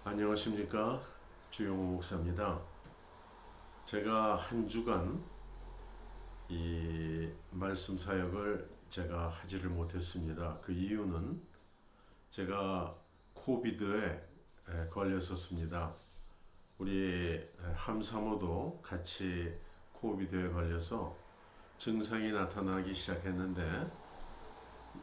안녕하십니까, 주영호 목사입니다. 제가 한 주간 이 말씀 사역을 제가 하지를 못했습니다. 그 이유는 제가 코비드에 걸렸었습니다. 우리 함사모도 같이 코비드에 걸려서 증상이 나타나기 시작했는데,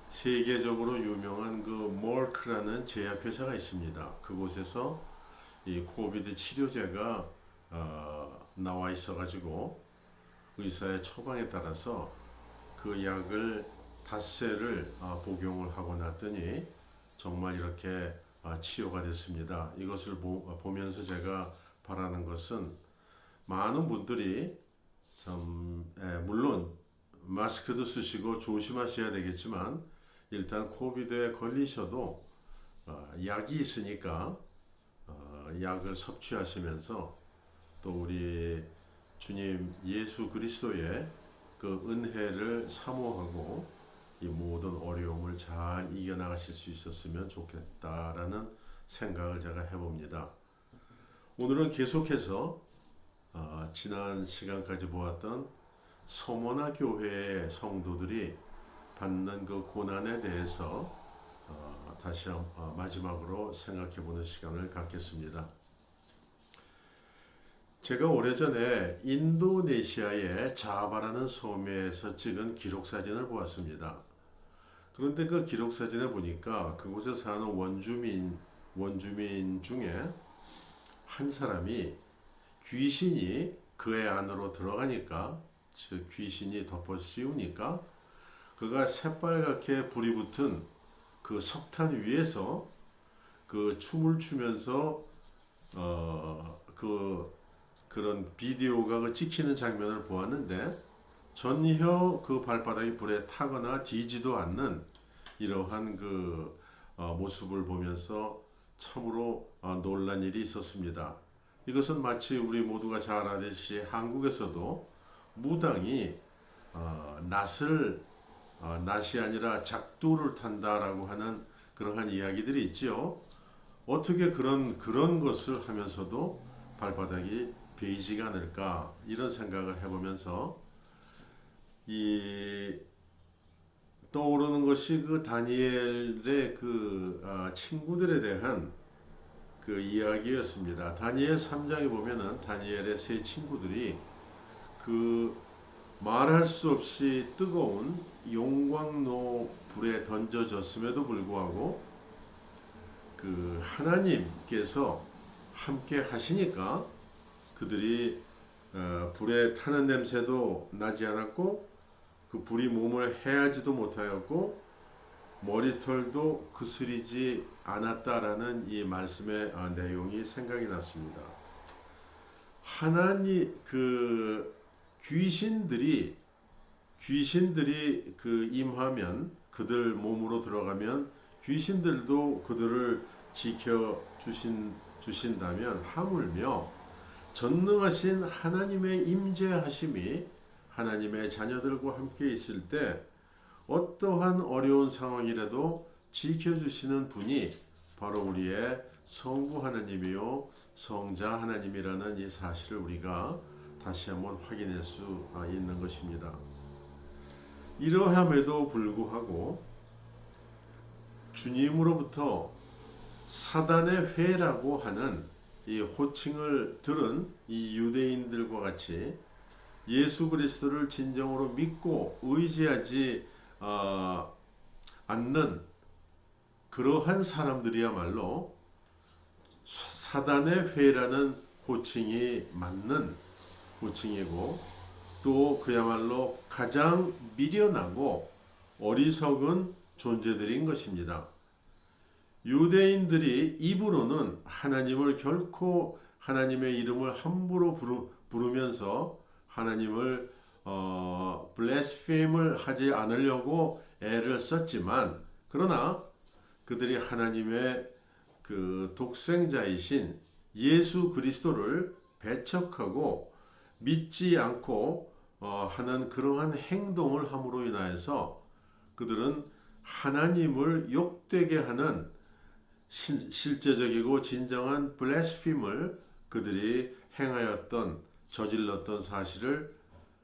세계적으로 유명한 그 머크라는 제약회사가 있습니다. 그곳에서 이 코비드 치료제가 나와 있어가지고 의사의 처방에 따라서 그 약을 닷새를 복용을 하고 났더니 정말 이렇게 치료가 됐습니다. 이것을 보면서 제가 바라는 것은 많은 분들이 물론 마스크도 쓰시고 조심하셔야 되겠지만, 일단 코비드에 걸리셔도 약이 있으니까 약을 섭취하시면서 또 우리 주님 예수 그리스도의 그 은혜를 사모하고 이 모든 어려움을 잘 이겨나가실 수 있었으면 좋겠다라는 생각을 제가 해봅니다. 오늘은 계속해서 지난 시간까지 보았던 서머나 교회의 성도들이 받는 그 고난에 대해서 다시 마지막으로 생각해보는 시간을 갖겠습니다. 제가 오래전에 인도네시아의 자바라는 섬에서 찍은 기록사진을 보았습니다. 그런데 그 기록사진에 보니까 그곳에 사는 원주민 중에 한 사람이 귀신이 그의 안으로 들어가니까, 즉 귀신이 덮어 씌우니까 그가 새빨갛게 불이 붙은 그 석탄 위에서 그 춤을 추면서 그런 비디오가 찍히는 장면을 보았는데, 전혀 그 발바닥이 불에 타거나 뒤지도 않는 이러한 그 모습을 보면서 참으로 놀란 일이 있었습니다. 이것은 마치 우리 모두가 잘 아듯이 한국에서도 무당이 낫이 아니라 작두를 탄다라고 하는 그러한 이야기들이 있지요. 어떻게 그런 것을 하면서도 발바닥이 베이지가 않을까, 이런 생각을 해보면서 이 떠오르는 것이 그 다니엘의 그 친구들에 대한 그 이야기였습니다. 다니엘 3장에 보면은 다니엘의 세 친구들이 그 말할 수 없이 뜨거운 용광로 불에 던져졌음에도 불구하고 그 하나님께서 함께 하시니까 그들이 불에 타는 냄새도 나지 않았고, 그 불이 몸을 해하지도 못하였고, 머리털도 그스리지 않았다라는 이 말씀의 내용이 생각이 났습니다. 그 귀신들이 그 임하면, 그들 몸으로 들어가면 귀신들도 그들을 지켜 주신다면, 하물며 전능하신 하나님의 임재하심이 하나님의 자녀들과 함께 있을 때 어떠한 어려운 상황이라도 지켜주시는 분이 바로 우리의 성부 하나님이요 성자 하나님이라는 이 사실을 우리가 다시 한번 확인할 수 있는 것입니다. 이러함에도 불구하고 주님으로부터 사단의 회라고 하는 이 호칭을 들은 이 유대인들과 같이 예수 그리스도를 진정으로 믿고 의지하지 않는 그러한 사람들이야말로 사단의 회라는 호칭이 맞는 호칭이고, 또 그야말로 가장 미련하고 어리석은 존재들인 것입니다. 유대인들이 입으로는 하나님을 결코 하나님의 이름을 함부로 부르면서 하나님을 블레스페임을 하지 않으려고 애를 썼지만, 그러나 그들이 하나님의 그 독생자이신 예수 그리스도를 배척하고 믿지 않고 하는 그러한 행동을 함으로 인하여서 그들은 하나님을 욕되게 하는 실제적이고 진정한 블레스핌을 그들이 저질렀던 사실을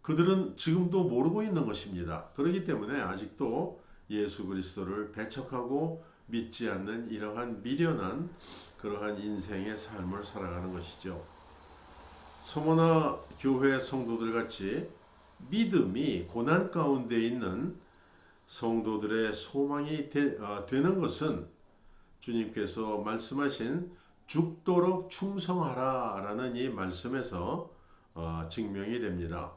그들은 지금도 모르고 있는 것입니다. 그렇기 때문에 아직도 예수 그리스도를 배척하고 믿지 않는 이러한 미련한 그러한 인생의 삶을 살아가는 것이죠. 서머나 교회 성도들 같이 믿음이 고난 가운데 있는 성도들의 소망이 되는 것은 주님께서 말씀하신 죽도록 충성하라 라는 이 말씀에서 증명이 됩니다.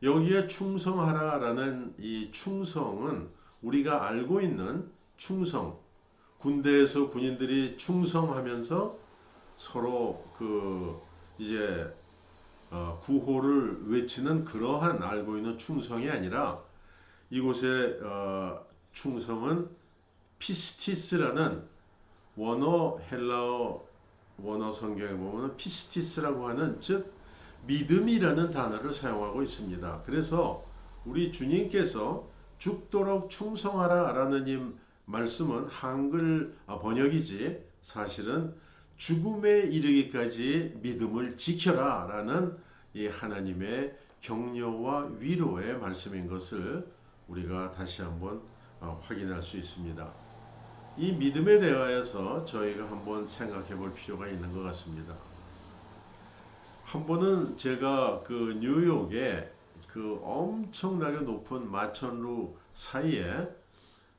여기에 충성하라 라는 이 충성은 우리가 알고 있는 충성, 군대에서 군인들이 충성하면서 서로 이제 구호를 외치는 그러한 알고 있는 충성이 아니라 이곳의 충성은 피스티스라는 헬라어 원어 성경에 보면 피스티스라고 하는 즉 믿음이라는 단어를 사용하고 있습니다. 그래서 우리 주님께서 죽도록 충성하라 라는 이 말씀은 한글 번역이지 사실은 죽음에 이르기까지 믿음을 지켜라 라는 이 하나님의 격려와 위로의 말씀인 것을 우리가 다시 한번 확인할 수 있습니다. 이 믿음에 대하여서 저희가 한번 생각해 볼 필요가 있는 것 같습니다. 한 번은 제가 뉴욕에 엄청나게 높은 마천루 사이에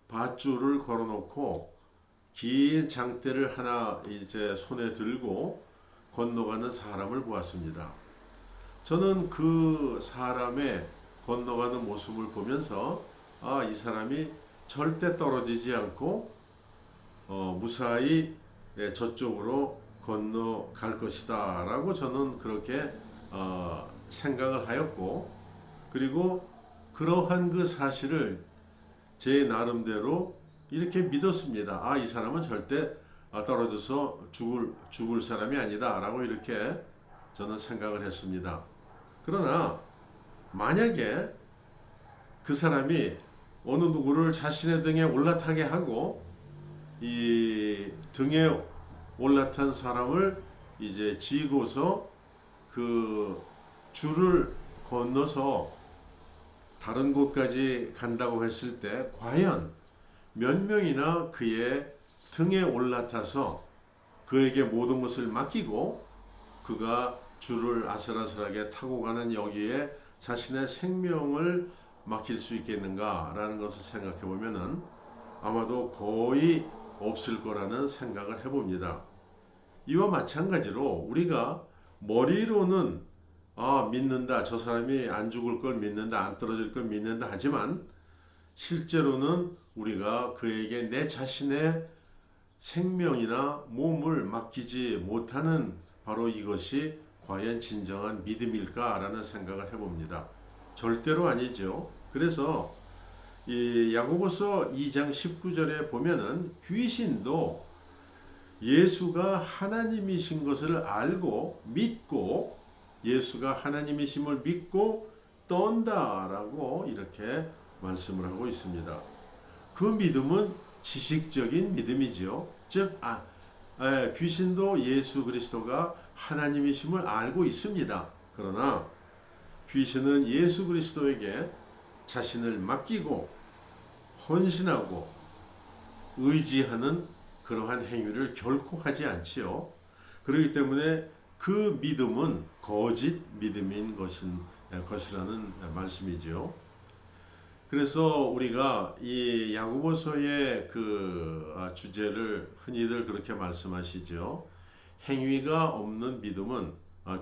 밧줄을 걸어놓고 긴 장대를 하나 이제 손에 들고 건너가는 사람을 보았습니다. 저는 그 사람의 건너가는 모습을 보면서 이 사람이 절대 떨어지지 않고 무사히 저쪽으로 건너갈 것이다 라고 저는 그렇게 생각을 하였고, 그리고 그러한 그 사실을 제 나름대로 이렇게 믿었습니다. 이 사람은 절대 떨어져서 죽을 사람이 아니다 라고 이렇게 저는 생각을 했습니다. 그러나 만약에 그 사람이 어느 누구를 자신의 등에 올라타게 하고 이 등에 올라탄 사람을 이제 지고서 그 줄을 건너서 다른 곳까지 간다고 했을 때 과연 몇 명이나 그의 등에 올라타서 그에게 모든 것을 맡기고 그가 줄을 아슬아슬하게 타고 가는 여기에 자신의 생명을 맡길 수 있겠는가라는 것을 생각해 보면은 아마도 거의 없을 거라는 생각을 해봅니다. 이와 마찬가지로 우리가 머리로는 믿는다, 저 사람이 안 죽을 걸 믿는다, 안 떨어질 걸 믿는다 하지만 실제로는 우리가 그에게 내 자신의 생명이나 몸을 맡기지 못하는 바로 이것이 과연 진정한 믿음일까라는 생각을 해봅니다. 절대로 아니죠. 그래서 이 야고보서 2장 19절에 보면은 귀신도 예수가 하나님이신 것을 알고 믿고 예수가 하나님이심을 믿고 떤다라고 이렇게 말씀을 하고 있습니다. 그 믿음은 지식적인 믿음이죠. 즉 귀신도 예수 그리스도가 하나님이심을 알고 있습니다. 그러나 귀신은 예수 그리스도에게 자신을 맡기고 헌신하고 의지하는 그러한 행위를 결코 하지 않지요. 그렇기 때문에 그 믿음은 거짓 믿음인 것이라는 말씀이지요. 그래서 우리가 이 야고보서의 그 주제를 흔히들 그렇게 말씀하시죠. 행위가 없는 믿음은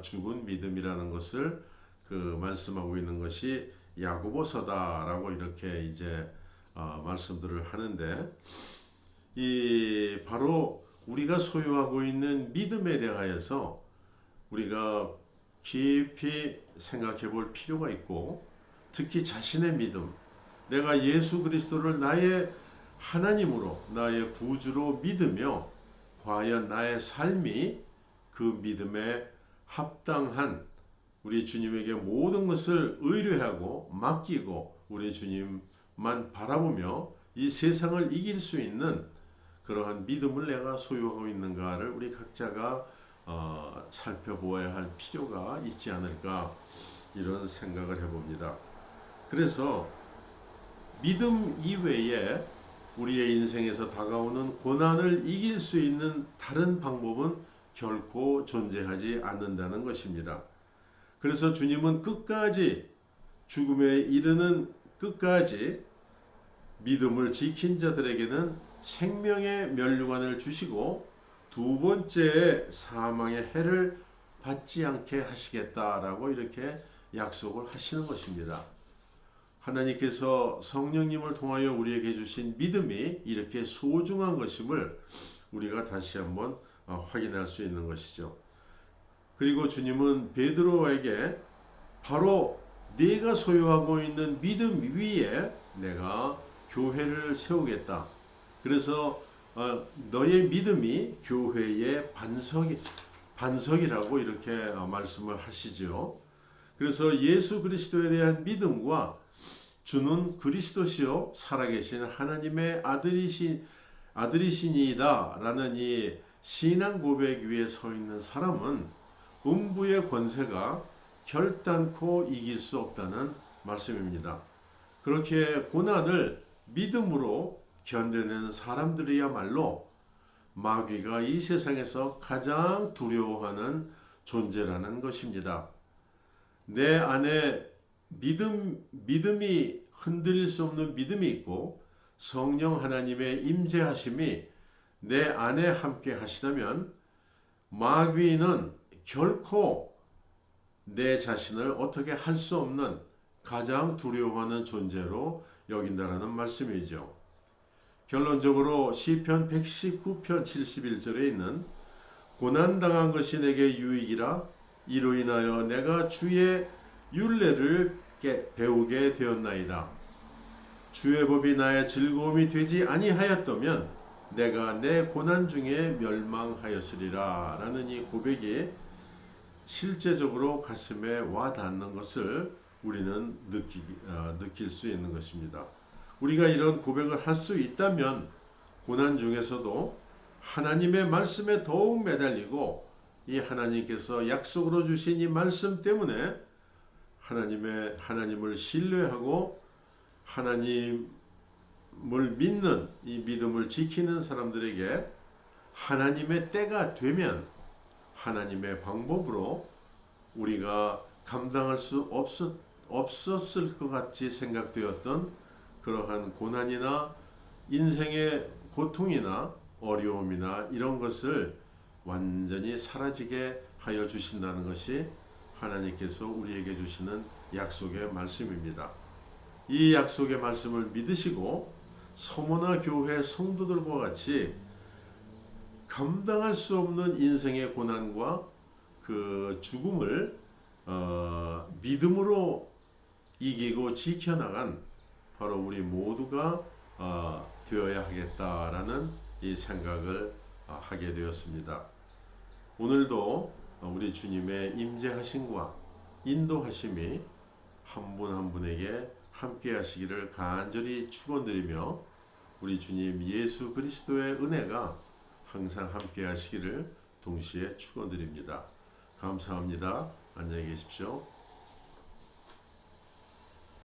죽은 믿음이라는 것을 말씀하고 있는 것이 야고보서다라고 이렇게 이제 말씀들을 하는데, 이 바로 우리가 소유하고 있는 믿음에 대하여서 우리가 깊이 생각해 볼 필요가 있고, 특히 자신의 믿음, 내가 예수 그리스도를 나의 하나님으로 나의 구주로 믿으며 과연 나의 삶이 그 믿음에 합당한 우리 주님에게 모든 것을 의뢰하고 맡기고 우리 주님만 바라보며 이 세상을 이길 수 있는 그러한 믿음을 내가 소유하고 있는가를 우리 각자가 살펴보아야 할 필요가 있지 않을까, 이런 생각을 해봅니다. 그래서 믿음 이외에 우리의 인생에서 다가오는 고난을 이길 수 있는 다른 방법은 결코 존재하지 않는다는 것입니다. 그래서 주님은 끝까지, 죽음에 이르는 끝까지 믿음을 지킨 자들에게는 생명의 면류관을 주시고 두 번째 사망의 해를 받지 않게 하시겠다라고 이렇게 약속을 하시는 것입니다. 하나님께서 성령님을 통하여 우리에게 주신 믿음이 이렇게 소중한 것임을 우리가 다시 한번 확인할 수 있는 것이죠. 그리고 주님은 베드로에게 바로 네가 소유하고 있는 믿음 위에 내가 교회를 세우겠다. 그래서 너의 믿음이 교회의 반석이라고 이렇게 말씀을 하시죠. 그래서 예수 그리스도에 대한 믿음과 주는 그리스도시요 살아계신 하나님의 아들이시니이다 라는 이 신앙 고백 위에 서 있는 사람은 음부의 권세가 결단코 이길 수 없다는 말씀입니다. 그렇게 고난을 믿음으로 견뎌내는 사람들이야말로 마귀가 이 세상에서 가장 두려워하는 존재라는 것입니다. 내 안에 믿음이 흔들릴 수 없는 믿음이 있고 성령 하나님의 임재하심이 내 안에 함께 하시다면 마귀는 결코 내 자신을 어떻게 할 수 없는 가장 두려워하는 존재로 여긴다라는 말씀이죠. 결론적으로 시편 119편 71절에 있는 고난당한 것이 내게 유익이라 이로 인하여 내가 주의 율례를 배우게 되었나이다. 주의 법이 나의 즐거움이 되지 아니하였다면 내가 내 고난 중에 멸망하였으리라 라는 이 고백이 실제적으로 가슴에 와 닿는 것을 우리는 느낄 수 있는 것입니다. 우리가 이런 고백을 할 수 있다면 고난 중에서도 하나님의 말씀에 더욱 매달리고 이 하나님께서 약속으로 주신 이 말씀 때문에 하나님을 신뢰하고 하나님을 믿는 이 믿음을 지키는 사람들에게 하나님의 때가 되면 하나님의 방법으로 우리가 감당할 수 없었을 것 같이 생각되었던 그러한 고난이나 인생의 고통이나 어려움이나 이런 것을 완전히 사라지게 하여 주신다는 것이 하나님께서 우리에게 주시는 약속의 말씀입니다. 이 약속의 말씀을 믿으시고 서머나 교회 성도들과 같이 감당할 수 없는 인생의 고난과 그 죽음을 믿음으로 이기고 지켜나간 바로 우리 모두가 되어야 하겠다라는 이 생각을 하게 되었습니다. 오늘도 우리 주님의 임재하심과 인도하심이 한 분 한 분에게 함께 하시기를 간절히 축원드리며 우리 주님 예수 그리스도의 은혜가 항상 함께 하시기를 동시에 축원드립니다. 감사합니다. 안녕히 계십시오.